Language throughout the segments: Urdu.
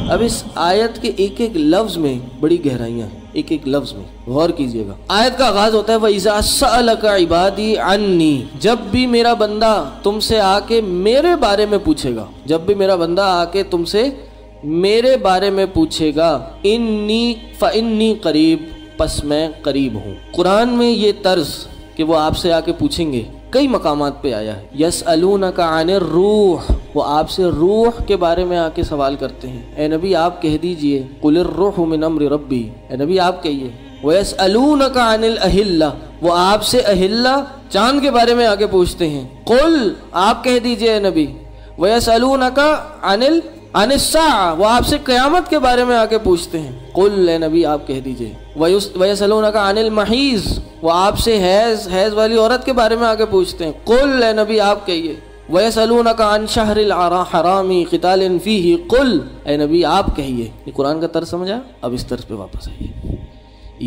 اب اس آیت کے ایک ایک لفظ میں بڑی گہرائیاں ہیں، ایک ایک لفظ میں غور کیجئے گا۔ آیت کا آغاز ہوتا ہے وَإِذَا سَأَلَكَ عِبَادِي عَنِّي، جب بھی میرا بندہ تم سے آ کے میرے بارے میں پوچھے گا، جب بھی میرا بندہ آ کے تم سے میرے بارے میں پوچھے گا، انی فإنی قریب، پس میں قریب ہوں۔ قرآن میں یہ طرز کہ وہ آپ سے آ کے پوچھیں گے کئی مقامات پہ آیا ہے۔ یسألونک عن الروح، وہ آپ سے روح کے بارے میں آ کے سوال کرتے ہیں، اے نبی آپ کہہ دیجئے قل الروح من امر ربی، اے نبی آپ کہیے۔ ویسألونک عن الاہلہ، وہ آپ سے اہلہ چاند کے بارے میں آ کے پوچھتے ہیں، قل آپ کہہ دیجئے اے نبی۔ ویسألونک عن الساعہ، وہ آپ سے قیامت کے بارے میں آ کے پوچھتے ہیں، قل اے نبی آپ کہہ دیجئے۔ ویسألونک عن المحیض، وہ آپ سے حیض والی عورت کے بارے میں آ کے پوچھتے ہیں، قل اے نبی آپ کہیے۔ ویسألونک عن شہر الحرام قتال فیہ، قل اے نبی آپ کہیے۔ یہ قرآن کا طرز سمجھا؟ اب اس طرز پہ واپس آئیے۔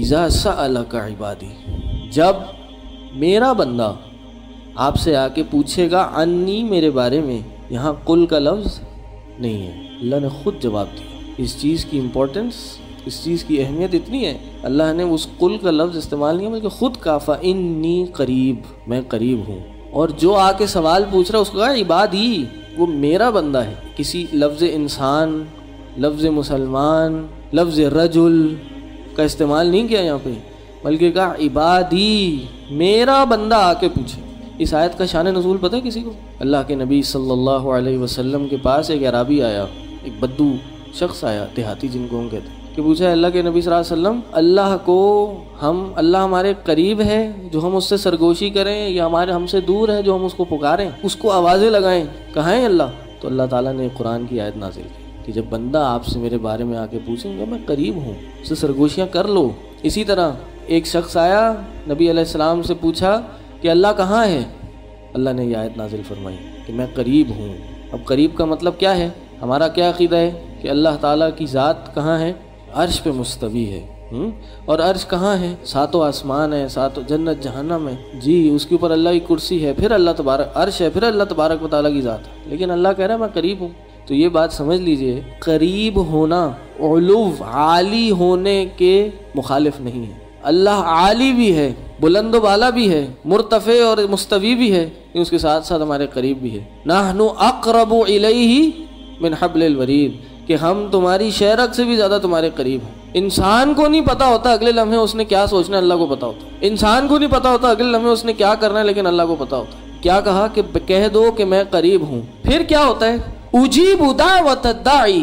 اذا سألک عبادی، جب میرا بندہ آپ سے آ کے پوچھے گا انی، میرے بارے میں، یہاں قل کا لفظ نہیں ہے، اللہ نے خود جواب دیا۔ اس چیز کی امپورٹنس، اس چیز کی اہمیت اتنی ہے، اللہ نے اس قل کا لفظ استعمال نہیں بلکہ خود کہا فإنی قریب، میں قریب ہوں۔ اور جو آ کے سوال پوچھ رہا ہے اس کو کہا عبادی، وہ میرا بندہ ہے۔ کسی لفظ انسان، لفظ مسلمان، لفظ رجل کا استعمال نہیں کیا یہاں پہ، بلکہ کہا عبادی، میرا بندہ آ کے پوچھے۔ اس آیت کا شان نزول پتہ ہے کسی کو؟ اللہ کے نبی صلی اللہ علیہ وسلم کے پاس ایک عرابی آیا، ایک بدو شخص آیا، دیہاتی جن کو ہم کہتے ہیں، کہ پوچھا اللہ کے نبی صلی اللہ علیہ وسلم، اللہ کو اللہ ہمارے قریب ہے جو ہم اس سے سرگوشی کریں، یا ہم سے دور ہے جو ہم اس کو پکاریں، اس کو آوازیں لگائیں، کہاں ہے اللہ؟ تو اللہ تعالیٰ نے قرآن کی آیت نازل کی کہ جب بندہ آپ سے میرے بارے میں آ کے پوچھیں گا میں قریب ہوں، اس سے سرگوشیاں کر لو۔ اسی طرح ایک شخص آیا، نبی علیہ السلام سے پوچھا کہ اللہ کہاں ہے؟ اللہ نے یہ آیت نازل فرمائی کہ میں قریب ہوں۔ اب قریب کا مطلب کیا ہے؟ ہمارا کیا عقیدہ ہے کہ اللہ تعالیٰ کی ذات کہاں ہے؟ عرش پہ مستوی ہے، اور عرش کہاں ہے؟ ساتوں آسمان ہے، ساتوں جنت جہنم ہے، جی اس کے اوپر اللہ کی کرسی ہے، پھر اللہ تبارک عرش ہے، پھر اللہ تبارک و تعالیٰ کی ذات ہے، لیکن اللہ کہہ رہا ہے میں قریب ہوں۔ تو یہ بات سمجھ لیجئے، قریب ہونا علو، عالی ہونے کے مخالف نہیں ہے۔ اللہ عالی بھی ہے، بلند و بالا بھی ہے، مرتفع اور مستوی بھی ہے، اس کے ساتھ ساتھ ہمارے قریب بھی ہے۔ نحن اقرب الیہ من حبل الورید، کہ ہم تمہاری شہرک سے بھی زیادہ تمہارے قریب ہیں۔ انسان کو نہیں پتا ہوتا اگلے لمحے اس نے کیا سوچنا، اللہ کو پتا ہوتا ہے۔ انسان کو نہیں پتا ہوتا اگلے لمحے اس نے کیا کرنا ہے، لیکن اللہ کو پتا ہوتا ہے۔ کیا کہا کہ کہہ دو کہ میں قریب ہوں۔ پھر کیا ہوتا ہے؟ اجیب دعوت الداعی،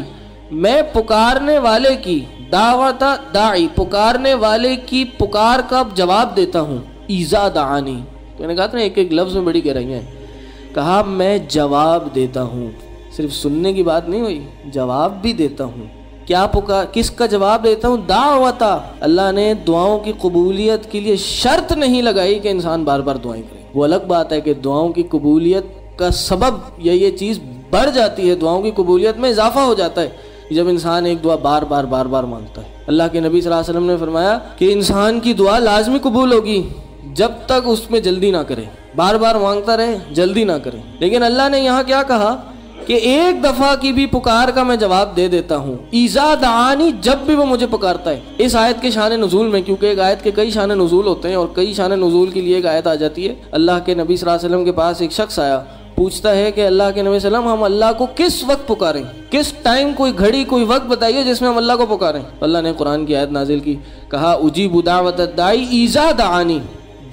میں پکارنے والے کی، دعوت داعی پکارنے والے کی پکار کا جواب دیتا ہوں، اذا دعانی۔ تو میں نے کہا تھا ایک ایک لفظ میں بڑی گہرائیاں ہیں، کہا میں جواب دیتا ہوں، صرف سننے کی بات نہیں ہوئی، جواب بھی دیتا ہوں۔ کیا کس کا جواب دیتا ہوں؟ دعوتا، اللہ نے دعاؤں کی قبولیت کے لیے شرط نہیں لگائی کہ انسان بار بار دعائیں کرے۔ وہ الگ بات ہے کہ دعاؤں کی قبولیت کا سبب یا یہ چیز بڑھ جاتی ہے، دعاؤں کی قبولیت میں اضافہ ہو جاتا ہے جب انسان ایک دعا بار بار مانگتا ہے۔ اللہ کے نبی صلی اللہ علیہ وسلم نے فرمایا کہ انسان کی دعا لازمی قبول ہوگی جب تک اس میں جلدی نہ کرے، بار بار مانگتا رہے، جلدی نہ کرے۔ لیکن اللہ نے یہاں کیا کہا کہ ایک دفعہ کی بھی پکار کا میں جواب دے دیتا ہوں، اذا دعانی، جب بھی وہ مجھے پکارتا ہے۔ اس آیت کے شان نزول میں، کیونکہ ایک آیت کے کئی شان نزول ہوتے ہیں اور کئی شان نزول کے لیے ایک آیت آ جاتی ہے، اللہ کے نبی صلی اللہ علیہ وسلم کے پاس ایک شخص آیا، پوچھتا ہے کہ اللہ کے نبی صلی اللہ علیہ وسلم ہم اللہ کو کس وقت پکاریں، کس ٹائم، کوئی گھڑی کوئی وقت بتائیے جس میں ہم اللہ کو پکاریں۔ اللہ نے قرآن کی آیت نازل کی، کہا اجیب دعوت الداعی اذا دعانی،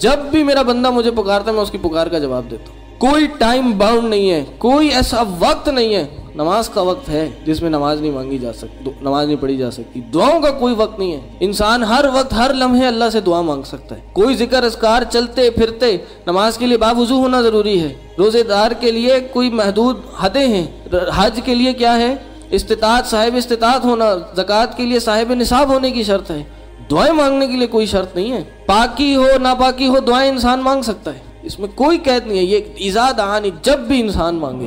جب بھی میرا بندہ مجھے پکارتا ہے میں اس کی پکار کا جواب دیتا ہوں۔ کوئی ٹائم باؤنڈ نہیں ہے، کوئی ایسا وقت نہیں ہے۔ نماز کا وقت ہے جس میں نماز نہیں مانگی جا سکتی، نماز نہیں پڑھی جا سکتی، دعاؤں کا کوئی وقت نہیں ہے۔ انسان ہر وقت ہر لمحے اللہ سے دعا مانگ سکتا ہے۔ کوئی ذکر اذکار چلتے پھرتے، نماز کے لیے باوضو ہونا ضروری ہے، روزے دار کے لیے کوئی محدود حدیں ہیں، حج کے لیے کیا ہے استطاعت، صاحب استطاعت ہونا، زکوٰۃ کے لیے صاحب نصاب ہونے کی شرط ہے، دعائیں مانگنے کے لیے کوئی شرط نہیں ہے۔ پاکی ہو ناپاکی ہو دعائیں انسان مانگ سکتا ہے، اس میں کوئی قید نہیں ہے۔ یہ اذا دعانی، جب بھی انسان مانگے۔